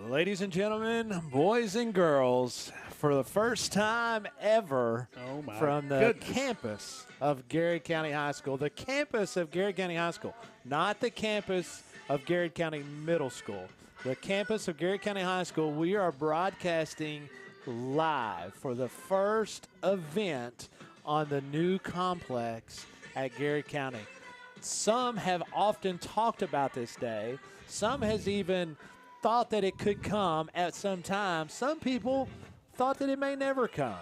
Ladies and gentlemen, boys and girls, for the first time ever from the campus of Garrard County High School, the campus of Garrard County High School, not the campus of Garrard County Middle School, the campus of Garrard County High School, we are broadcasting live for the first event on the new complex at Garrard County. Some have often talked about this day. Some has even thought that it could come at some time. Some people thought that it may never come.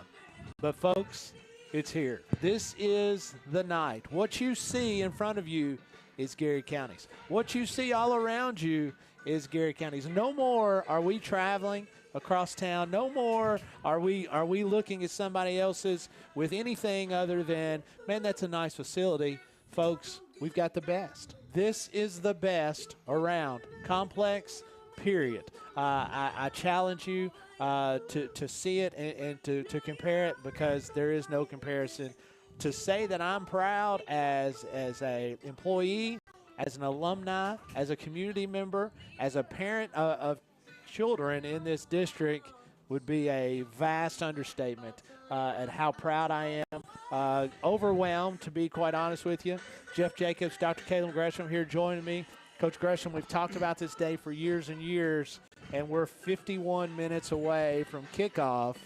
But folks, it's here. This is the night. What you see in front of you is Garrard County's. What you see all around you is Garrard County's. No more are we traveling across town. No more are we looking at somebody else's with anything other than, man, that's a nice facility. Folks, we've got the best. This is the best around. Complex, period. I challenge you to see it and to compare it, because there is no comparison. To say that I'm proud as a employee, as an alumni, as a community member, as a parent of children in this district would be a vast understatement at how proud I am. Overwhelmed, to be quite honest with you. Jeff Jacobs, Dr. Caleb Gresham here joining me. Coach Gresham, we've talked about this day for years and years, and we're 51 minutes away from kickoff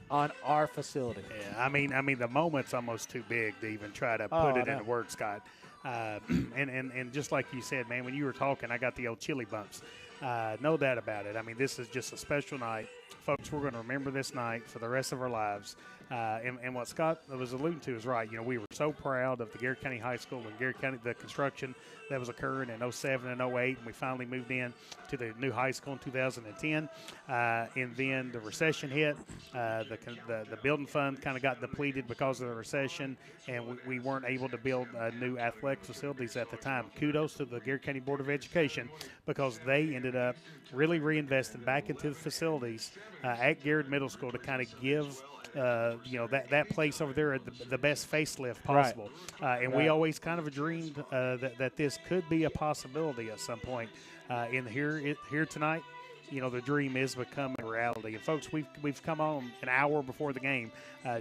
on our facility. Yeah, I mean, the moment's almost too big to even try to put it into words, Scott. And just like you said, man, when you were talking, I got the old chili bumps. No doubt about it. I mean, this is just a special night. Folks, we're going to remember this night for the rest of our lives. And what Scott was alluding to is right. You know, we were so proud of the Garrard County High School and Garrard County, the construction that was occurring in 07 and 08, and we finally moved in to the new high school in 2010. And then the recession hit. The building fund kind of got depleted because of the recession, and we weren't able to build new athletic facilities at the time. Kudos to the Garrard County Board of Education, because they ended up really reinvesting back into the facilities at Garrard Middle School to kind of give that place over there the best facelift possible. Right. And we always kind of dreamed that this could be a possibility at some point. Here tonight, you know, the dream is becoming reality. And folks, we've come on an hour before the game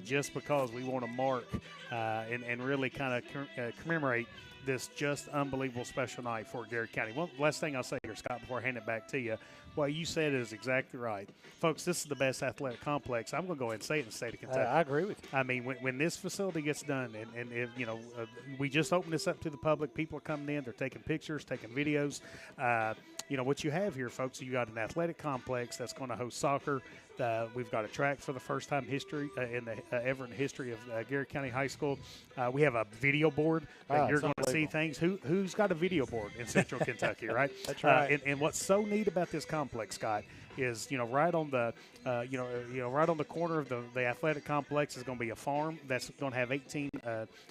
just because we want to mark and really kind of commemorate this just unbelievable special night for Garrard County. One last thing I'll say here, Scott, before I hand it back to you. What you said is exactly right. Folks, this is the best athletic complex. I'm going to go ahead and say it in the state of Kentucky. I agree with you. I mean, when this facility gets done, and if, we just opened this up to the public. People are coming in. They're taking pictures, taking videos. What you have here, folks, you got an athletic complex that's going to host soccer. We've got a track for the first time ever in the history of Garrard County High School. We have a video board that you're going to see things. Who's got a video board in Central Kentucky, right? That's right. And what's so neat about this complex, Scott, is right on the right on the corner of the athletic complex is going to be a farm that's going to have 18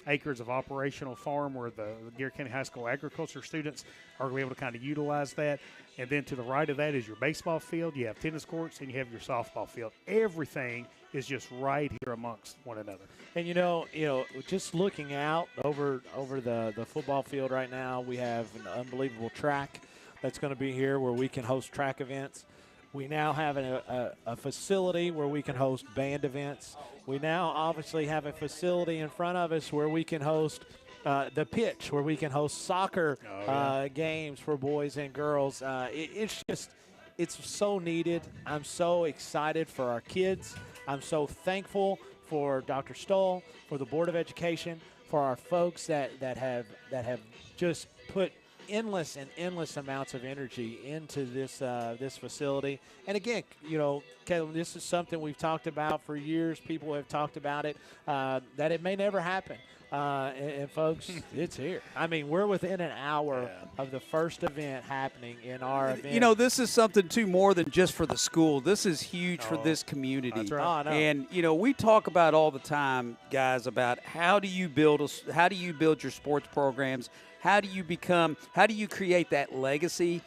acres of operational farm where the Garrard County High School agriculture students are going to be able to kind of utilize that. And then to the right of that is your baseball field. You have tennis courts, and you have your softball field. Everything is just right here amongst one another. And just looking out over the football field right now, we have an unbelievable track that's going to be here where we can host track events. We now have a facility where we can host band events. We now obviously have a facility in front of us where we can host the pitch, where we can host soccer games for boys and girls. It's so needed. I'm so excited for our kids. I'm so thankful for Dr. Stoll, for the Board of Education, for our folks that have just put endless amounts of energy into this facility. And again, Caleb, this is something we've talked about for years. People have talked about it, that it may never happen. And folks, it's here. I mean, we're within an hour of the first event happening in our event. This is something, too, more than just for the school. This is huge for this community. That's right. And, we talk about all the time, guys, about how do you build your sports programs? How do you create that legacy?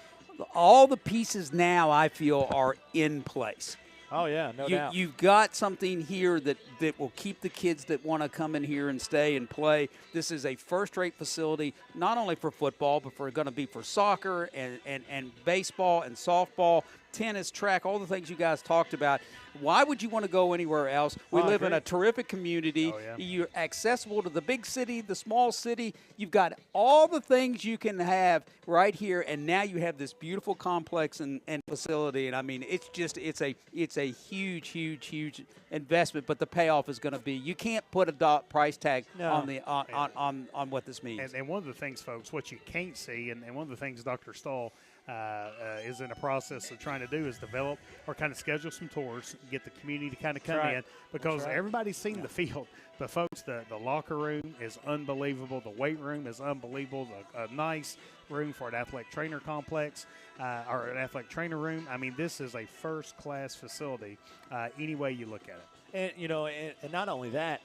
All the pieces now, I feel, are in place. Oh, yeah, no doubt. You've got something here that will keep the kids that want to come in here and stay and play. This is a first-rate facility, not only for football, but going to be for soccer and baseball and softball, tennis, track, all the things you guys talked about. Why would you want to go anywhere else? We live in a terrific community. Oh, yeah. You're accessible to the big city, the small city. You've got all the things you can have right here, and now you have this beautiful complex and facility. And I mean, it's a huge investment, but the payoff is going to be, you can't put a price tag on what this means. And one of the things, folks, what you can't see, and one of the things Dr. Stahl is in a process of trying to do is develop or kind of schedule some tours, get the community to kind of come in, because everybody's seen the field. But, folks, the locker room is unbelievable. The weight room is unbelievable. A nice room for an athletic trainer complex or an athletic trainer room. I mean, this is a first-class facility any way you look at it. And, and not only that,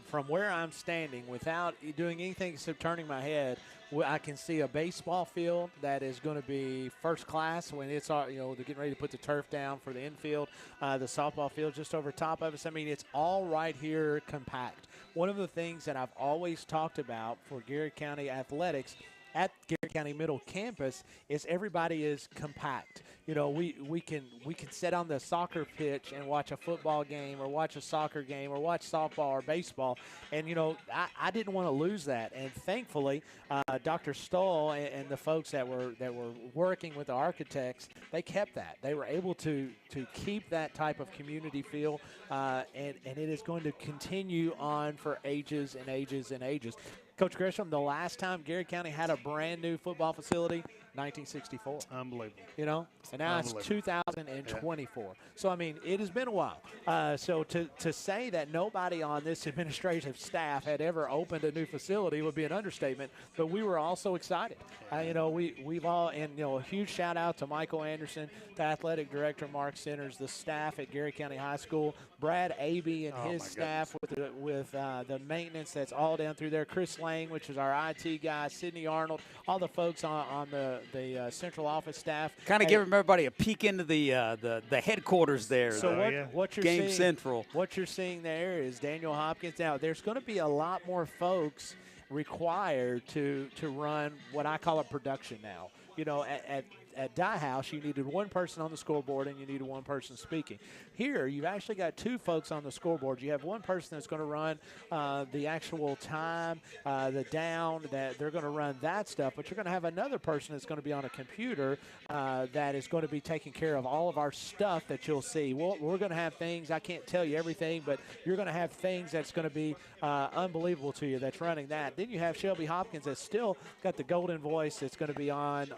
from where I'm standing, without doing anything except turning my head, I can see a baseball field that is going to be first class when it's, they're getting ready to put the turf down for the infield. The softball field just over top of us. I mean, it's all right here compact. One of the things that I've always talked about for Garrard County athletics at Garrard County Middle Campus is everybody is compact. We can sit on the soccer pitch and watch a football game or watch a soccer game or watch softball or baseball. And, I didn't want to lose that. And thankfully, Dr. Stoll and the folks that were working with the architects, they kept that. They were able to keep that type of community feel, and it is going to continue on for ages and ages and ages. Coach Gresham, the last time Garrard County had a brand new football facility, 1964. Unbelievable. And now it's 2024. Yeah. So, I mean, it has been a while. So to say that nobody on this administrative staff had ever opened a new facility would be an understatement, but we were also excited. We've all, and, a huge shout out to Michael Anderson, to Athletic Director Mark Centers, the staff at Garrard County High School, Brad Abey and his staff with the maintenance that's all down through there, Chris Lang, which is our IT guy, Sidney Arnold, all the folks on the central office staff. Kind of giving everybody a peek into the headquarters there. So what you're Game seeing, Central. What you're seing there is Daniel Hopkins. Now, there's going to be a lot more folks required to run what I call a production now. At Die House, you needed one person on the scoreboard and you needed one person speaking. Here, you've actually got two folks on the scoreboard. You have one person that's going to run the actual time, the down, that they're going to run that stuff, but you're going to have another person that's going to be on a computer that is going to be taking care of all of our stuff that you'll see. We're going to have things, I can't tell you everything, but you're going to have things that's going to be unbelievable to you that's running that. Then you have Shelby Hopkins that's still got the golden voice that's going to be on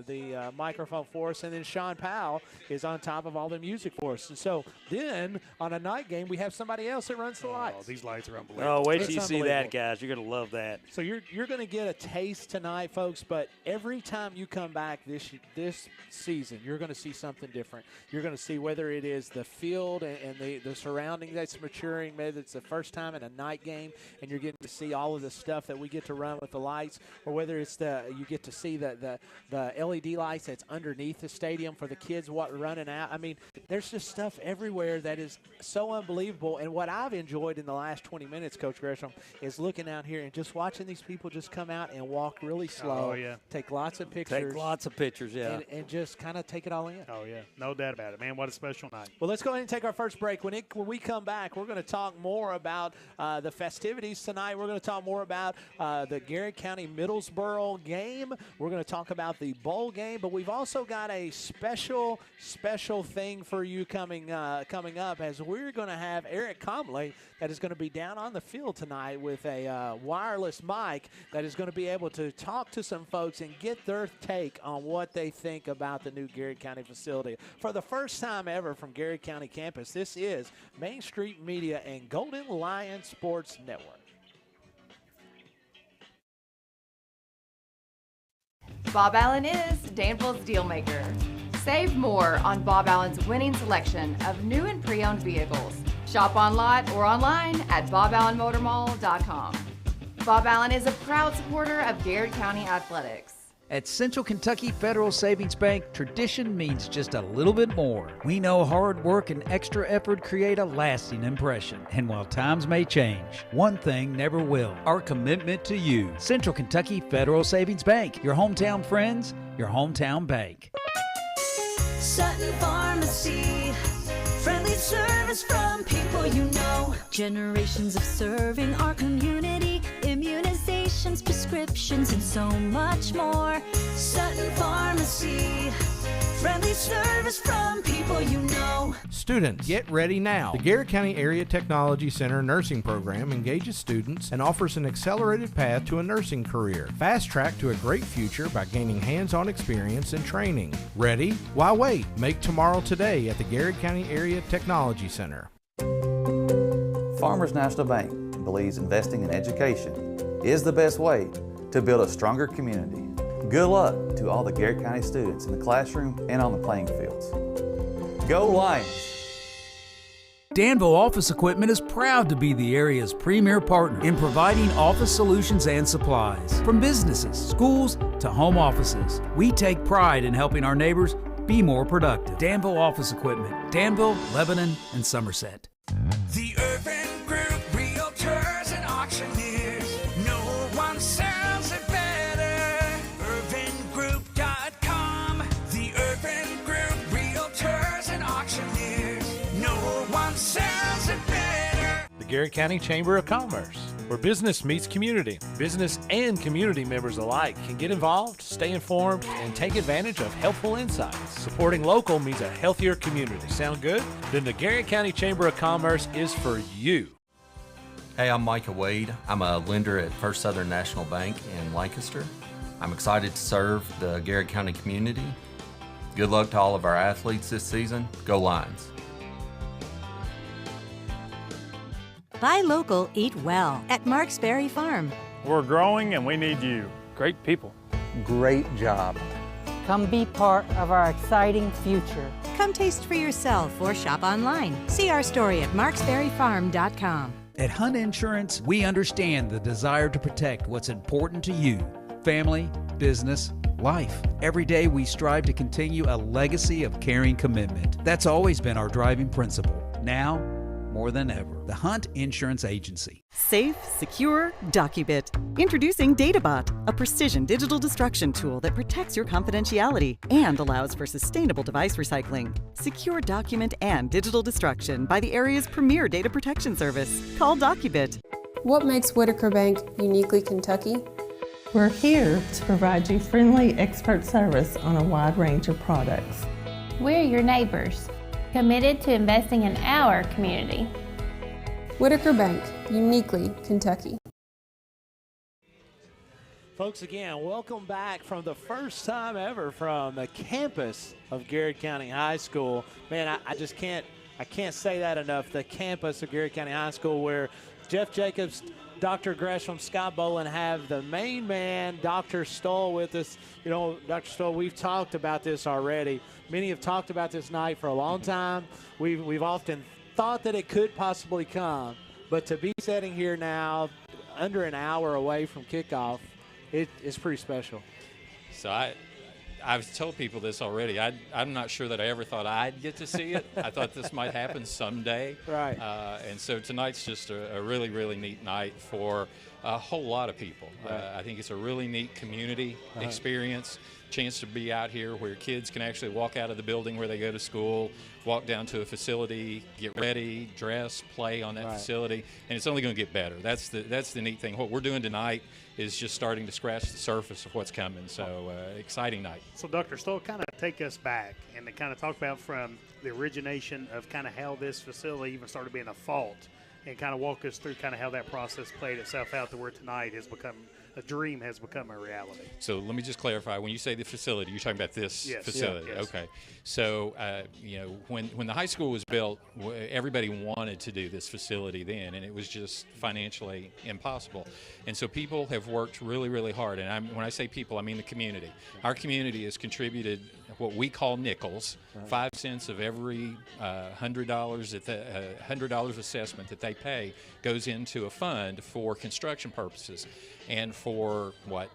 the microphone for us, and then Sean Powell is on top of all the music for us. And so then on a night game, we have somebody else that runs the lights. Oh, these lights are unbelievable. Oh, wait till you see that, guys. You're going to love that. So you're going to get a taste tonight, folks, but every time you come back this season, you're going to see something different. You're going to see whether it is the field and the surrounding that's maturing, maybe it's the first time in a night game and you're getting to see all of the stuff that we get to run with the lights, or whether it's you get to see the LED lights that's underneath the stadium for the kids running out. I mean, there's just stuff everywhere that is so unbelievable. And what I've enjoyed in the last 20 minutes, Coach Gresham, is looking out here and just watching these people just come out and walk really slow. Oh, yeah. Take lots of pictures. Yeah. And just kind of take it all in. Oh, yeah. No doubt about it, man. What a special night. Well, let's go ahead and take our first break. When we come back, we're going to talk more about the festivities tonight. We're going to talk more about the Garrard County Middlesboro game. We're going to talk about the bowl game, but we've also got a special thing for you coming up, as we're going to have Eric Comley that is going to be down on the field tonight with a wireless mic that is going to be able to talk to some folks and get their take on what they think about the new Garrard County facility. For the first time ever from Garrard County campus, this is Main Street Media and Golden Lion Sports Network. Bob Allen is Danville's deal maker. Save more on Bob Allen's winning selection of new and pre-owned vehicles. Shop on lot or online at boballenmotormall.com. Bob Allen is a proud supporter of Garrard County Athletics. At Central Kentucky Federal Savings Bank, tradition means just a little bit more. We know hard work and extra effort create a lasting impression. And while times may change, one thing never will: our commitment to you. Central Kentucky Federal Savings Bank, your hometown friends, your hometown bank. Sutton Pharmacy, friendly service from people you know. Generations of serving our community, immunizations, prescriptions, and so much more. Sutton Pharmacy, friendly service from people you know. Students, get ready now. The Garrett County Area Technology Center nursing program engages students and offers an accelerated path to a nursing career. Fast track to a great future by gaining hands-on experience and training. Ready? Why wait? Make tomorrow today at the Garrett County Area Technology Center. Farmers National Bank believes investing in education is the best way to build a stronger community. Good luck to all the Garrett County students in the classroom and on the playing fields. Go Lions! Danville Office Equipment is proud to be the area's premier partner in providing office solutions and supplies. From businesses, schools, to home offices, we take pride in helping our neighbors be more productive. Danville Office Equipment, Danville, Lebanon, and Somerset. The Urban Group Realtors and Auctioneers. No one sells it better. UrbanGroup.com. The Urban Group Realtors and Auctioneers. No one sells it better. The Garrett County Chamber of Commerce, where business meets community. Business and community members alike can get involved, stay informed, and take advantage of helpful insights. Supporting local means a healthier community. Sound good? Then the Garrett County Chamber of Commerce is for you. Hey, I'm Micah Wade. I'm a lender at First Southern National Bank in Lancaster. I'm excited to serve the Garrett County community. Good luck to all of our athletes this season. Go Lions! Buy local, eat well at Marks Berry Farm. We're growing and we need you. Great people. Great job. Come be part of our exciting future. Come taste for yourself or shop online. See our story at marksberryfarm.com. At Hunt Insurance, we understand the desire to protect what's important to you: family, business, life. Every day we strive to continue a legacy of caring commitment. That's always been our driving principle. Now, more than ever. The Hunt Insurance Agency. Safe, secure, Docubit. Introducing DataBot, a precision digital destruction tool that protects your confidentiality and allows for sustainable device recycling. Secure document and digital destruction by the area's premier data protection service. Call Docubit. What makes Whitaker Bank uniquely Kentucky? We're here to provide you friendly expert service on a wide range of products. We're your neighbors, committed to investing in our community. Whitaker Bank, uniquely Kentucky. Folks, again, welcome back from the first time ever from the campus of Garrett County High School. Man, I can't say that enough. The campus of Garrett County High School, where Jeff Jacobs, Dr. Gresham, Scott Boland have the main man, Dr. Stoll, with us. You know, Dr. Stoll, we've talked about this already. Many have talked about this night for a long time. We've often thought that it could possibly come, but to be sitting here now under an hour away from kickoff, it's pretty special. So I've told people this already. I'm not sure that I ever thought I'd get to see it. I thought this might happen someday. Right. And so tonight's just a really, really neat night for a whole lot of people. Right. I think it's a really neat community experience. Chance to be out here where kids can actually walk out of the building where they go to school, walk down to a facility, get ready, dress, play on that facility, and it's only going to get better. That's the neat thing. What we're doing tonight is just starting to scratch the surface of what's coming. So exciting night. So Dr. Stoll, kind of take us back and to kind of talk about from the origination of kind of how this facility even started being a fault, and kind of walk us through kind of how that process played itself out to where tonight has become a dream, has become a reality. So let me just clarify. When you say the facility, you're talking about this facility. Yes. Okay. So, when the high school was built, everybody wanted to do this facility then, and it was just financially impossible. And so people have worked really, really hard. And when I say people, I mean the community. Our community has contributed what we call nickels. 5 cents of every $100 that $100 assessment that they pay goes into a fund for construction purposes. And for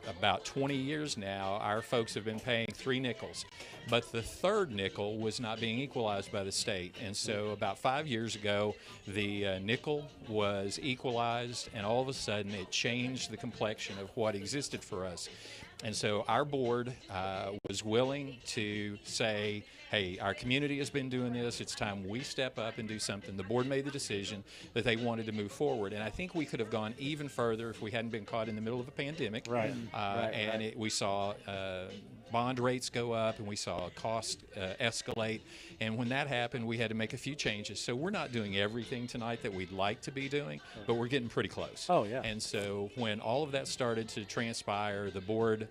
about 20 years now, our folks have been paying 3 nickels. But the third nickel was not being equalized by the state. And so about 5 years ago, the nickel was equalized, and all of a sudden it changed the complexion of what existed for us. And so our board was willing to say, hey, our community has been doing this. It's time we step up and do something. The board made the decision that they wanted to move forward. And I think we could have gone even further if we hadn't been caught in the middle of a pandemic. We saw bond rates go up, and we saw cost escalate. And when that happened, we had to make a few changes. So we're not doing everything tonight that we'd like to be doing, but we're getting pretty close. Oh, yeah. And so when all of that started to transpire, the board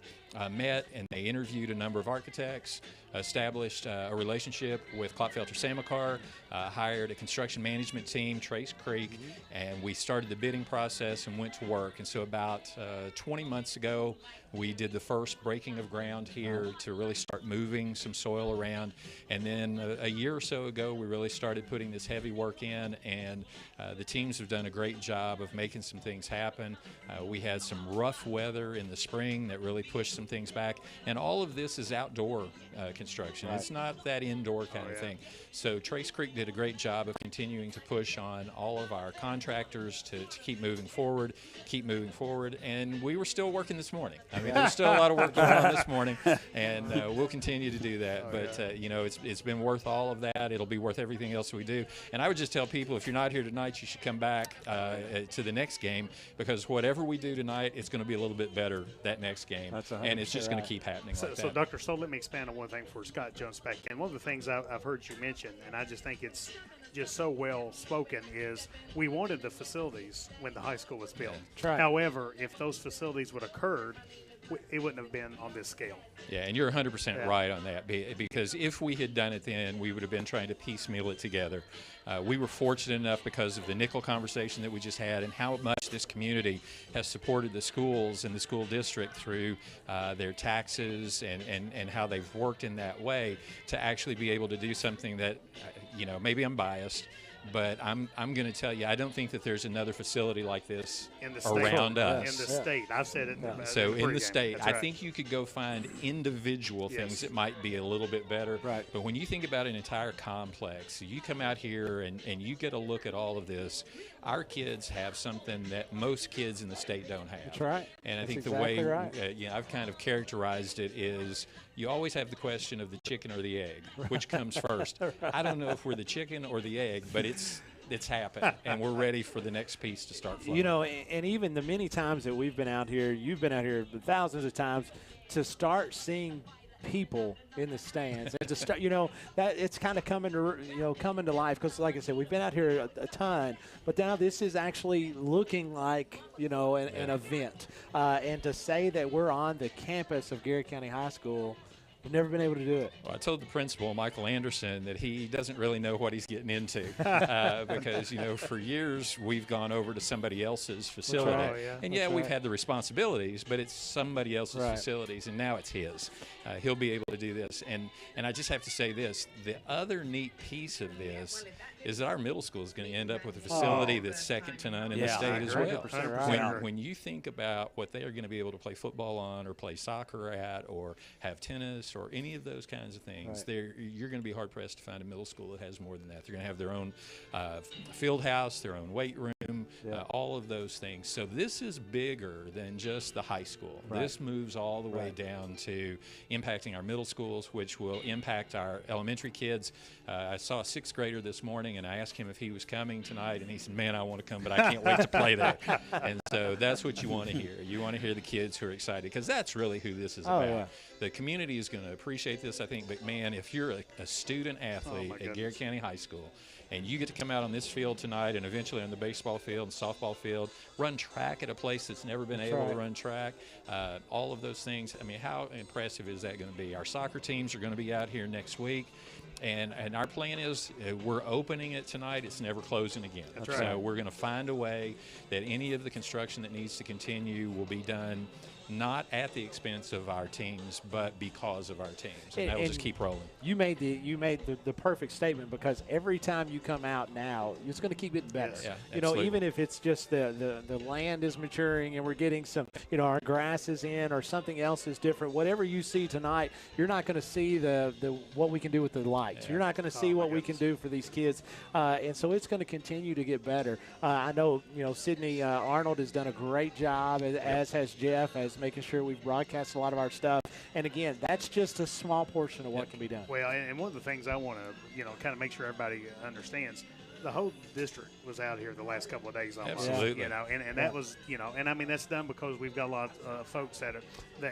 met, and they interviewed a number of architects, established a relationship with Klopfelter Samakar, hired a construction management team, Trace Creek, and we started the bidding process and went to work. And so about 20 months ago, we did the first breaking of ground here to really start moving some soil around. And then a year or so ago, we really started putting this heavy work in, and the teams have done a great job of making some things happen. We had some rough weather in the spring that really pushed some things back, and all of this is outdoor construction. It's not that indoor kind of thing. So Trace Creek did a great job of continuing to push on all of our contractors to keep moving forward, and we were still working this morning. I mean, there's still a lot of work going on this morning, and we'll continue to do that. It's been worth all of that. It'll be worth everything else we do. And I would just tell people, if you're not here tonight, you should come back to the next game, because whatever we do tonight, it's going to be a little bit better that next game, and it's just going to keep happening like that. So, Dr. Stoll, let me expand on one thing before Scott jumps back in. One of the things I've heard you mention, and I just think it's just so well spoken, is we wanted the facilities when the high school was built. Right. However, if those facilities would have occurred, it wouldn't have been on this scale. Yeah, and you're 100% right on that, because if we had done it then, we would have been trying to piecemeal it together. We were fortunate enough, because of the nickel conversation that we just had and how much this community has supported the schools and the school district through their taxes and how they've worked in that way, to actually be able to do something that, maybe I'm biased, but I'm going to tell you, I don't think that there's another facility like this around us. In the state. I've said it. So in the state, I think you could go find individual things that might be a little bit better. Right. But when you think about an entire complex, you come out here and you get a look at all of this, our kids have something that most kids in the state don't have. That's right. And I think exactly the way right. I've kind of characterized it is, you always have the question of the chicken or the egg, which comes first. I don't know if we're the chicken or the egg, but it's happened, and we're ready for the next piece to start flowing. And even the many times that we've been out here, you've been out here thousands of times, to start seeing people in the stands and to start, that it's kind of coming to life, because like I said, we've been out here a ton, but now this is actually looking like an event, and to say that we're on the campus of Garrett County High School, we've never been able to do it. Well, I told the principal, Michael Anderson, that he doesn't really know what he's getting into, because for years we've gone over to somebody else's facility, we've had the responsibilities, but it's somebody else's facilities, and now it's his. He'll be able to do this, and I just have to say this: the other neat piece of this is that our middle school is going to end up with a facility that's second to none in the state as well. When you think about what they are going to be able to play football on, or play soccer at, or have tennis, or any of those kinds of things, you're going to be hard-pressed to find a middle school that has more than that. They're going to have their own field house, their own weight room, all of those things. So this is bigger than just the high school. This moves all the way down to impacting our middle schools, which will impact our elementary kids. I saw a sixth grader this morning, and I asked him if he was coming tonight, and he said, "Man, I want to come, but I can't wait to play there." And so that's what you want to hear. You want to hear the kids who are excited, because that's really who this is about. Yeah. The community is going to appreciate this, I think, but man, if you're a student athlete at Garrett County High School, and you get to come out on this field tonight, and eventually on the baseball field and softball field, run track at a place that's never been able to run track, all of those things, I mean, how impressive is that going to be? Our soccer teams are going to be out here next week. And our plan is, we're opening it tonight. It's never closing again. So we're going to find a way that any of the construction that needs to continue will be done not at the expense of our teams, but because of our teams, and that will just keep rolling. You made the perfect statement, because every time you come out now, it's going to keep getting better. Yeah, you know, even if it's just the land is maturing and we're getting some, you know, our grass is in or something else is different. Whatever you see tonight, you're not going to see the what we can do with the lights. Yeah. You're not going to see what we can do for these kids, and so it's going to continue to get better. I know, you know, Sydney Arnold has done a great job, as has Jeff, as making sure we broadcast a lot of our stuff. And again, that's just a small portion of what can be done. Well, and one of the things I want to, you know, kind of make sure everybody understands, the whole district was out here the last couple of days almost. Absolutely. You know, and that was, you know, and I mean, that's done because we've got a lot of folks that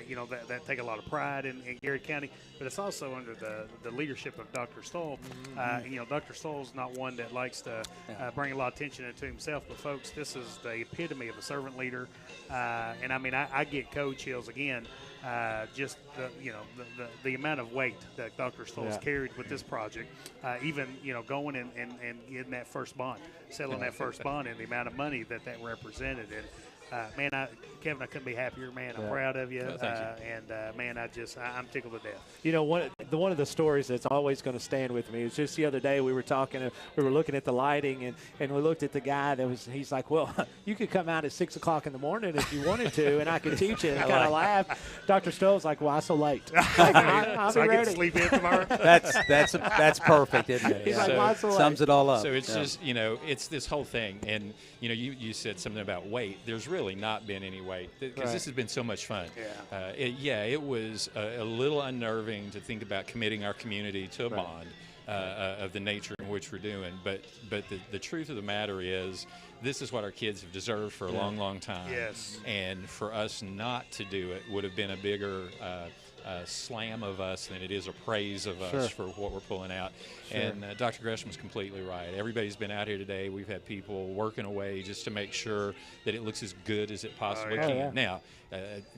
you know, that take a lot of pride in Garrard County, but it's also under the leadership of Dr. Stoll. You know, Dr. Stoll's not one that likes to bring a lot of attention into himself, but folks, this is the epitome of a servant leader. And I mean, I get coach chills again. Just the amount of weight that Dr. Stoll's carried with this project, even, you know, going and getting that first bond, settling that first bond, and the amount of money that represented. And man, Kevin, I couldn't be happier, man. I'm proud of you. Thank you. And man, I'm tickled to death. You know, one of the stories that's always going to stand with me is just the other day we were talking, we were looking at the lighting, and we looked at the guy he's like, well, you could come out at 6 o'clock in the morning if you wanted to, and I could teach it. And I kind of laughed. Dr. Stoll's like, why so late? I'll so be I ready. get to sleep in tomorrow. That's perfect, isn't it? He's like, why so late? Sums it all up. So it's just, you know, it's this whole thing. And, you know, you said something about weight. There's really not been any weight, because this has been so much fun. It was a little unnerving to think about committing our community to a bond of the nature in which we're doing. But the truth of the matter is, this is what our kids have deserved for a long, long time. Yes. And for us not to do it would have been a bigger slam of us than it is a praise of us for what we're pulling out. And Dr. Gresham's completely right. Everybody's been out here today. We've had people working away just to make sure that it looks as good as it possibly can. Now,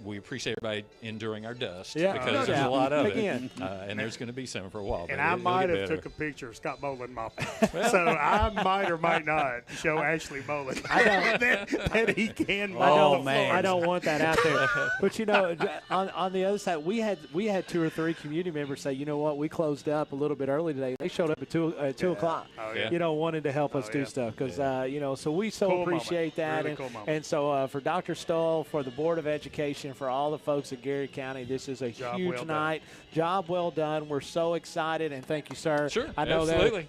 we appreciate everybody enduring our dust, because there's a lot of it, and there's going to be some for a while. And I might have took a picture of Scott Boland mopping, so I might or might not show Ashley Boland that he can. I don't want that out there. But you know, on the other side, we had 2 or 3 community members say, you know what, we closed up a little bit early today. They showed up at 2 o'clock. You know, wanted to help us do stuff, because you know, so we appreciate that. Really and so for Dr. Stoll, for the Board of Education, for all the folks at Garrard County, this is a huge night. Job well done. We're so excited, and thank you, sir. Sure, I know absolutely.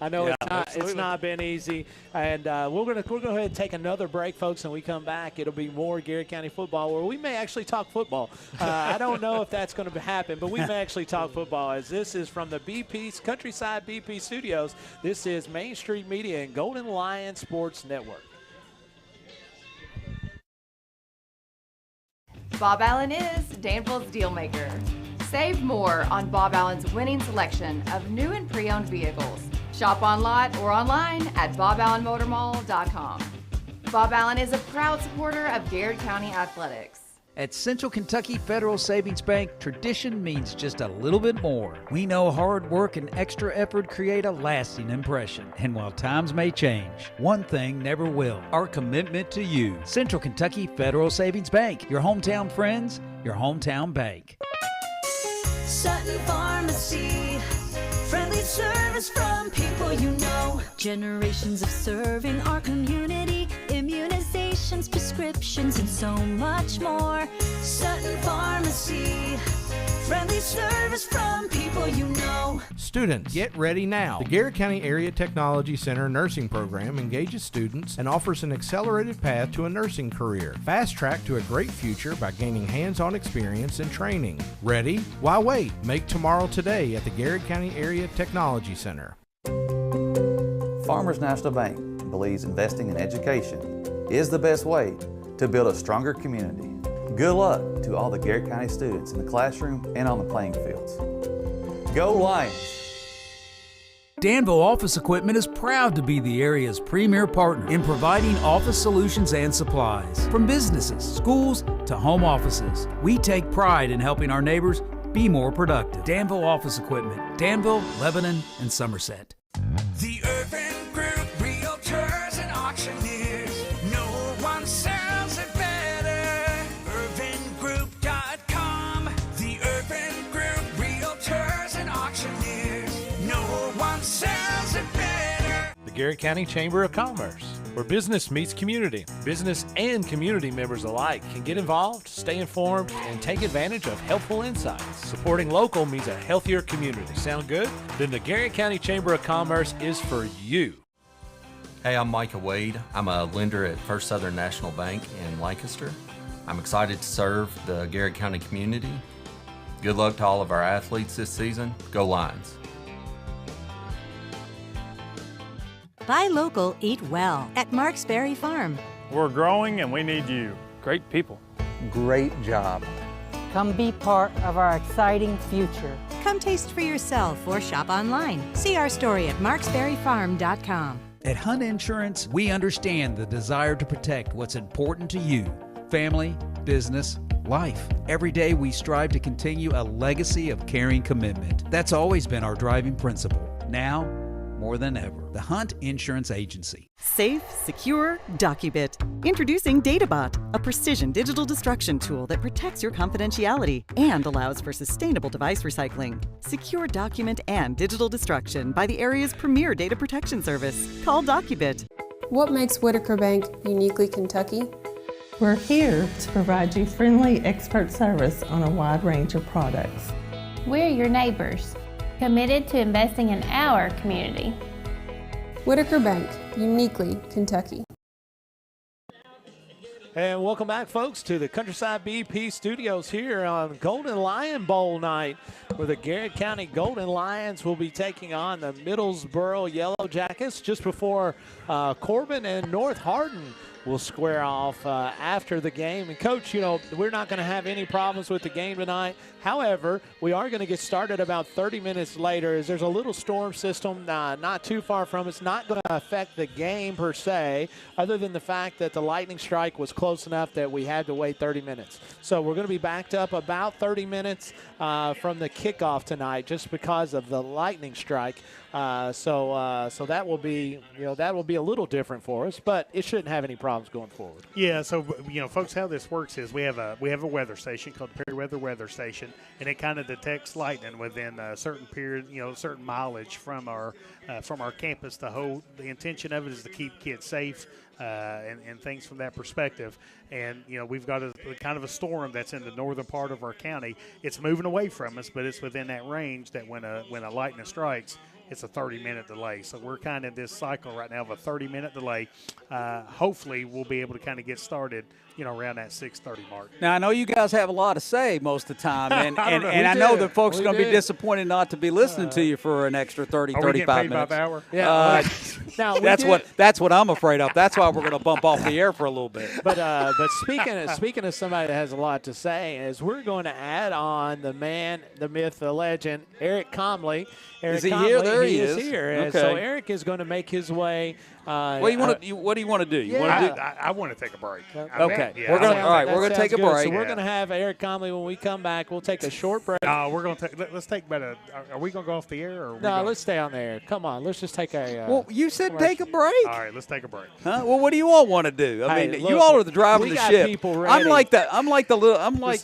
It's not been easy, and we're going to go ahead and take another break, folks. And we come back, it'll be more Garrard County football, where we may actually talk football. I don't know if that's going to happen, but we may actually talk football, as this is from the Countryside BP Studios. This is Main Street Media and Golden Lion Sports Network. Bob Allen is Danville's deal maker. Save more on Bob Allen's winning selection of new and pre-owned vehicles. Shop on lot or online at boballenmotormall.com. Bob Allen is a proud supporter of Garrard County Athletics. At Central Kentucky Federal Savings Bank, tradition means just a little bit more. We know hard work and extra effort create a lasting impression. And while times may change, one thing never will: our commitment to you. Central Kentucky Federal Savings Bank, your hometown friends, your hometown bank. Sutton Pharmacy, friendly service from people you know. Generations of serving our community, immunizations, prescriptions, and so much more. Sutton Pharmacy, friendly service from people you know. Students, get ready now. The Garrard County Area Technology Center nursing program engages students and offers an accelerated path to a nursing career. Fast track to a great future by gaining hands-on experience and training. Ready? Why wait? Make tomorrow today at the Garrard County Area Technology Center. Farmers National Bank believes investing in education is the best way to build a stronger community. Good luck to all the Garrard County students in the classroom and on the playing fields. Go Lions! Danville Office Equipment is proud to be the area's premier partner in providing office solutions and supplies. From businesses, schools, to home offices, we take pride in helping our neighbors be more productive. Danville Office Equipment, Danville, Lebanon, and Somerset. The Urban Group, Realtors and Auctioneers. No one sells it better. UrbanGroup.com. Garrett County Chamber of Commerce, where business meets community. Business and community members alike can get involved, stay informed, and take advantage of helpful insights. Supporting local means a healthier community. Sound good? Then the Garrett County Chamber of Commerce is for you. Hey, I'm Micah Wade. I'm a lender at First Southern National Bank in Lancaster. I'm excited to serve the Garrett County community. Good luck to all of our athletes this season. Go Lions. Buy local, eat well at Marks Berry Farm. We're growing and we need you. Great people. Great job. Come be part of our exciting future. Come taste for yourself or shop online. See our story at marksberryfarm.com. At Hunt Insurance, we understand the desire to protect what's important to you: family, business, life. Every day we strive to continue a legacy of caring commitment. That's always been our driving principle. Now, more than ever, the Hunt Insurance Agency. Safe, secure, Docubit. Introducing DataBot, a precision digital destruction tool that protects your confidentiality and allows for sustainable device recycling. Secure document and digital destruction by the area's premier data protection service. Call Docubit. What makes Whitaker Bank uniquely Kentucky? We're here to provide you friendly expert service on a wide range of products. We're your neighbors, committed to investing in our community. Whitaker Bank, uniquely Kentucky. And welcome back, folks, to the Countryside BP Studios here on Golden Lion Bowl night, where the Garrett County Golden Lions will be taking on the Middlesboro Yellow Jackets just before Corbin and North Hardin will square off after the game. And, Coach, you know, we're not going to have any problems with the game tonight. However, we are going to get started about 30 minutes later, as there's a little storm system not too far from us. Not going to affect the game per se, other than the fact that the lightning strike was close enough that we had to wait 30 minutes. So we're going to be backed up about 30 minutes from the kickoff tonight, just because of the lightning strike. So that will be, that will be a little different for us, but it shouldn't have any problems going forward. Yeah. So folks, how this works is we have a weather station called the Periweather Weather Station, and it kind of detects lightning within a certain period, certain mileage from our campus. The intention of it is to keep kids safe. And things from that perspective. And, we've got a kind of a storm that's in the northern part of our county. It's moving away from us, but it's within that range that when a lightning strikes, it's a 30-minute delay. So we're kind of in this cycle right now of a 30-minute delay. Hopefully we'll be able to kind of get started, around that 6:30 mark. Now, I know you guys have a lot to say most of the time, and I know that folks are going to be disappointed not to be listening to you for an extra 30, 35 minutes. By the hour? Yeah. Now, that's what I'm afraid of. That's why we're going to bump off the air for a little bit. But speaking of somebody that has a lot to say, is we're going to add on the man, the myth, the legend, Eric Comley. Is he here? There he is. Here. Okay. So Eric is going to make his way. What do you want to do? I want to take a break. Okay. Yeah, we're going to take a break. So we're going to have Eric Comley when we come back. We'll take a short break. No, we're going to let's take about are we going to go off the air? Or no, let's stay on the air. Come on, let's just take a. Well, you said take a break. All right, let's take a break. Huh? Well, what do you all want to do? I mean, look, you all are the driving we the got ship. People ready. I'm like the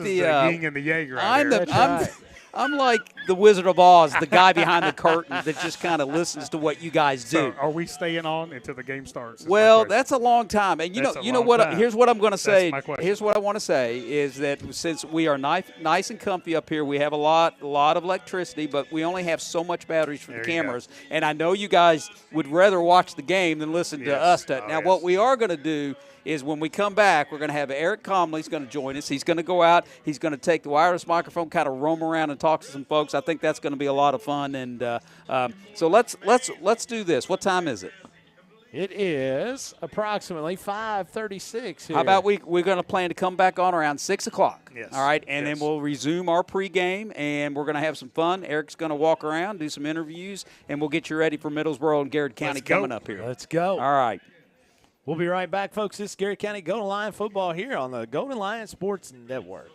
yin and the yang right here. I'm like the Wizard of Oz, the guy behind the curtain that just kind of listens to what you guys do. So are we staying on until the game starts? Well, that's a long time. And you know what? Here's what I'm going to say. That's my question. Here's what I want to say is that since we are nice and comfy up here, we have a lot of electricity, but we only have so much batteries for the cameras. And I know you guys would rather watch the game than listen to us. What we are going to do is when we come back, we're going to have Eric Comley's going to join us. He's going to go out. He's going to take the wireless microphone, kind of roam around and talk to some folks. I think that's going to be a lot of fun. And so let's do this. What time is it? It is approximately 5:36 here. How about we're going to plan to come back on around 6 o'clock? Yes. All right, and then we'll resume our pregame, and we're going to have some fun. Eric's going to walk around, do some interviews, and we'll get you ready for Middlesboro and Garrett County coming up here. Let's go. All right. We'll be right back, folks. This is Garrett County Golden Lion football here on the Golden Lion Sports Network.